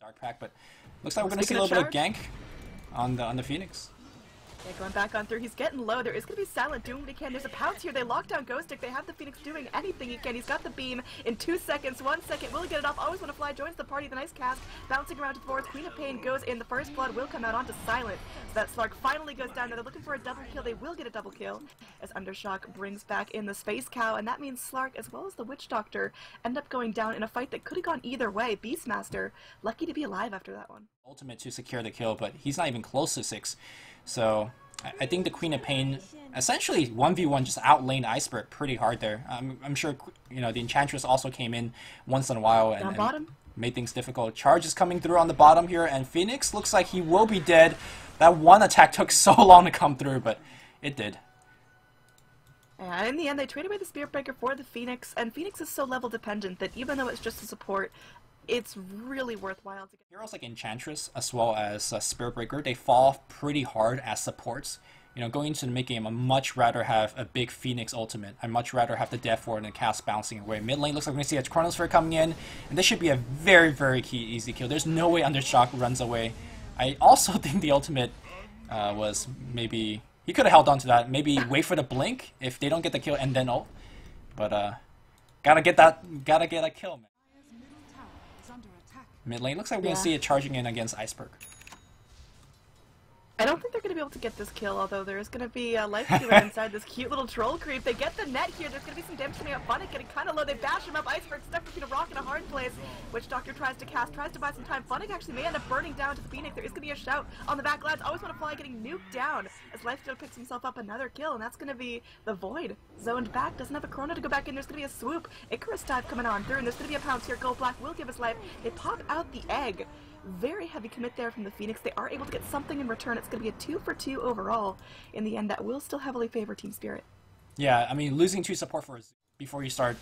Dark Pack, but looks like we're going to see a little bit of gank on the Phoenix. Yeah, going back on through, he's getting low. There is going to be Silent doing what he can. There's a pounce here. They lock down Ghost Stick. They have the Phoenix doing anything he can. He's got the beam in 2 seconds. 1 second. Will he get it off? Always want to fly. Joins the party. The nice cast. Bouncing around to the forwards. Queen of Pain goes in. The first blood will come out onto Silent. So that Slark finally goes down there. They're looking for a double kill. They will get a double kill as UnderShock brings back in the Space Cow. And that means Slark as well as the Witch Doctor end up going down in a fight that could have gone either way. Beastmaster, lucky to be alive after that one. Ultimate to secure the kill, but he's not even close to 6. So I think the Queen of Pain essentially 1v1 just outlaned Iceberg pretty hard there. I'm sure, you know, the Enchantress also came in once in a while and made things difficult. Charge is coming through on the bottom here, and Phoenix looks like he will be dead. That one attack took so long to come through, but it did. And in the end, they traded away the Spirit Breaker for the Phoenix, and Phoenix is so level dependent that even though it's just a support, it's really worthwhile to get. Heroes like Enchantress as well as Spirit Breaker, they fall pretty hard as supports. You know, going into the mid game, I'd much rather have a big Phoenix ultimate. I'd much rather have the Death Ward and the cast bouncing away. Mid lane looks like we're going to see a Chronosphere coming in, and this should be a very, very easy kill. There's no way UnderShock runs away. I also think the ultimate was maybe... He could have held on to that. Maybe wait for the blink if they don't get the kill and then ult. But gotta get a kill, man. Mid lane looks like we're gonna see it charging in against Iceberg. I don't think they're going to be able to get this kill, although there is going to be a life stealer inside this cute little troll creep. They get the net here. There's going to be some damage coming out. Funnick getting kind of low. They bash him up. Iceberg stuck between a rock and a hard place. Witch Doctor tries to cast, tries to buy some time. Funnick actually may end up burning down to the Phoenix. There is going to be a shout on the back lines. Always want to fly, getting nuked down as Lifestealer picks himself up another kill, and that's going to be the Void. Zoned back, doesn't have a Chrono to go back in. There's going to be a swoop. Icarus dive coming on through, and there's going to be a pounce here. Gold Black will give his life. They pop out the egg. Very heavy commit there from the Phoenix. They are able to get something in return. It's going to be a 2 for 2 overall. In the end, that will still heavily favor Team Spirit. Yeah, I mean, losing 2 support for before you start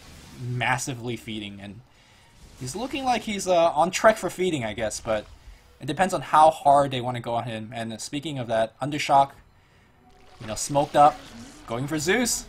massively feeding, and he's looking like he's on track for feeding, I guess, but it depends on how hard they want to go on him. And speaking of that, UnderShock, you know, smoked up, going for Zeus.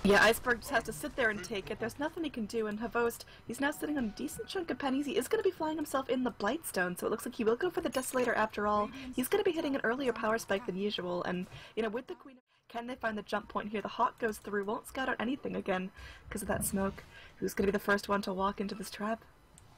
Yeah, Iceberg just has to sit there and take it. There's nothing he can do, and Havost, he's now sitting on a decent chunk of pennies. He is going to be flying himself in the Blightstone, so it looks like he will go for the Desolator after all. He's going to be hitting an earlier power spike than usual, and, you know, with the Queen, can they find the jump point here? The Hawk goes through, won't scout out anything again because of that smoke. Who's going to be the first one to walk into this trap?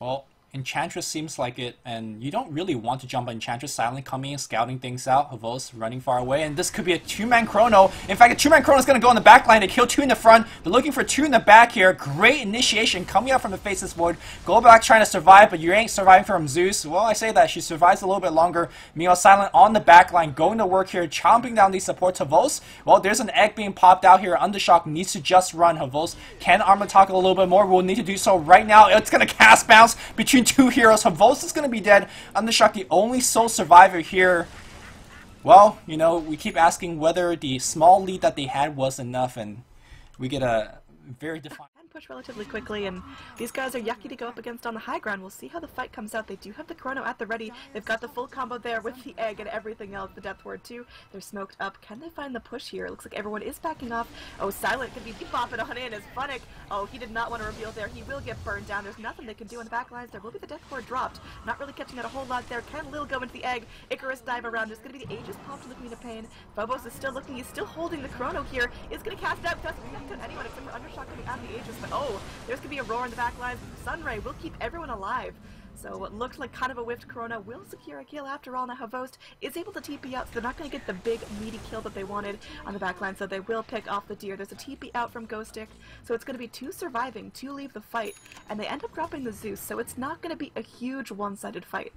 Well, Enchantress seems like it, and you don't really want to jump on Enchantress. Silently coming in, scouting things out. Havos running far away, and this could be a 2-man Chrono. In fact, a 2-man Chrono is going to go in the back line. They kill 2 in the front. They're looking for 2 in the back here. Great initiation coming out from the Faceless Void. Go back trying to survive, but you ain't surviving from Zeus. Well, I say that. She survives a little bit longer. Meanwhile, Silent on the back line, going to work here, chomping down these supports. Havos, well, there's an egg being popped out here. UnderShock needs to just run. Havos can armor tackle a little bit more. We'll need to do so right now. It's going to cast bounce between 2 heroes. Havos is going to be dead. UnderShock, the only sole survivor here. Well, you know, we keep asking whether the small lead that they had was enough, and we get a very defined push relatively quickly, and these guys are yucky to go up against on the high ground. We'll see how the fight comes out. They do have the Chrono at the ready. They've got the full combo there with the egg and everything else. The Death Ward too. They're smoked up. Can they find the push here? It looks like everyone is backing off. Oh, Silent could be bopping on in as Funnick. Oh, he did not want to reveal there. He will get burned down. There's nothing they can do on the back lines. There will be the Death Ward dropped. Not really catching out a whole lot there. Can Lil go into the egg? Icarus dive around. There's going to be the Aegis popped to the Queen of Pain. Phobos is still looking. He's still holding the Chrono here. Is going to cast out. Doesn't cast out anyone except for UnderShock coming out of the Aegis. But oh, there's going to be a roar in the back lines. Sunray will keep everyone alive. So what looked like kind of a whiffed Corona will secure a kill after all. Now Havost is able to TP out, so they're not going to get the big meaty kill that they wanted on the back line, so they will pick off the deer. There's a TP out from Ghost Stick, so it's going to be 2 surviving, 2 leave the fight, and they end up dropping the Zeus, so it's not going to be a huge one-sided fight.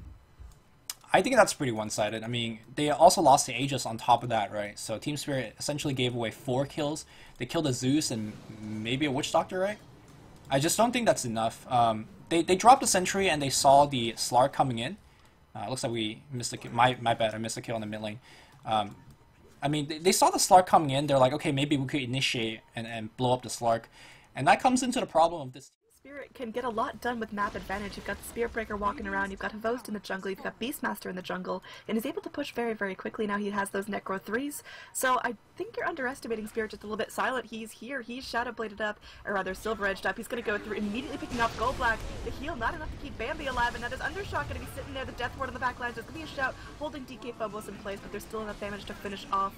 I think that's pretty one-sided. I mean, they also lost the Aegis on top of that, right? So Team Spirit essentially gave away 4 kills. They killed a Zeus and maybe a Witch Doctor, right? I just don't think that's enough. They dropped the Sentry and they saw the Slark coming in. Looks like we missed a kill. My bad, I missed a kill in the mid lane. I mean, they saw the Slark coming in. They're like, okay, maybe we could initiate and blow up the Slark. And that comes into the problem of this. TSpirit can get a lot done with map advantage. You've got the Spirit Breaker walking around, you've got Hvost in the jungle, you've got Beastmaster in the jungle, and he's able to push very, very quickly now he has those Necro 3s. So I think you're underestimating Spirit just a little bit. Silent, he's here, he's Shadow Bladed up, or rather Silver Edged up. He's going to go through, immediately picking off Gold Black. The heal, not enough to keep Bambi alive, and now there's Undershock going to be sitting there, the Death Ward on the back line. There's going to be a shout, holding DK Phobos in place, but there's still enough damage to finish off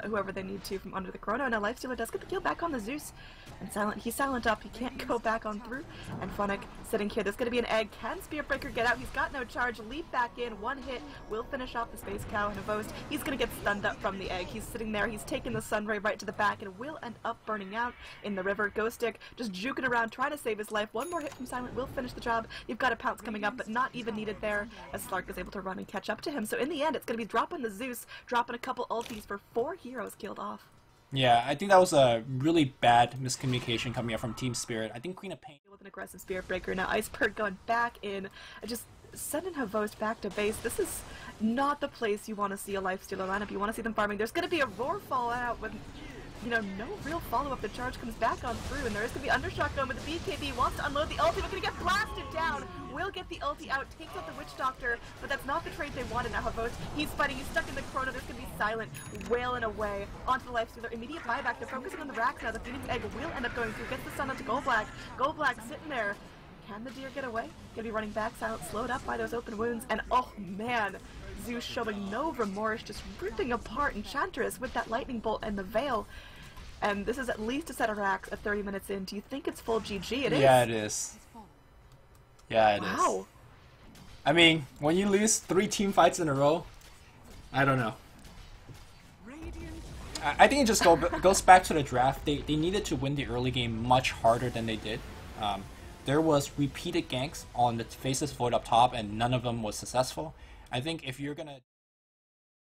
whoever they need to from under the Chrono. Now Lifestealer does get the kill back on the Zeus, and Silent, he's silent up, he can't go back on through, and Phonic sitting here. There's going to be an egg. Can Spirit Breaker get out? He's got no charge. Leap back in, one hit, will finish off the Space Cow, and Hvost, he's going to get stunned up from the egg. He's sitting there, he's taking the Sunray right to the back, and will end up burning out in the river. Ghost Stick just juking around, trying to save his life. One more hit from Silent will finish the job. You've got a pounce coming up, but not even needed there, as Slark is able to run and catch up to him. So in the end, it's going to be dropping the Zeus, dropping a couple ultis for 4 heroes killed off. Yeah, I think that was a really bad miscommunication coming out from Team Spirit. I think Queen of Pain with an aggressive Spirit Breaker. Now Iceberg going back in, just sending Hvost back to base. This is not the place you want to see a Lifestealer lineup. You want to see them farming. There's going to be a Roar fallout with, you know, no real follow-up. The charge comes back on through, and there is going to be Undershock going, but the BKB wants to unload the ulti, but going to get blasted down. Will get the ulti out, takes out the Witch Doctor, but that's not the trade they wanted. Now Hvost, he's fighting, he's stuck in the Chrono. There's going to be Silent wailing away onto the Lifestealer. Immediate buyback. They're focusing on the racks now. The Phoenix Egg will end up going through, gets the stun onto Gold Black. Gold Black sitting there. Can the deer get away? Gonna be running back, Silent slowed up by those open wounds, and oh man, Zeus showing no remorse, just ripping apart Enchantress with that lightning bolt and the veil. And this is at least a set of racks at 30 minutes in. Do you think it's full GG? It is. Yeah, it is. Yeah, it is. Wow. I mean, when you lose 3 team fights in a row, I don't know. I think it just goes back to the draft. They needed to win the early game much harder than they did. There was repeated ganks on the Faceless Void up top, and none of them was successful. I think if you're gonna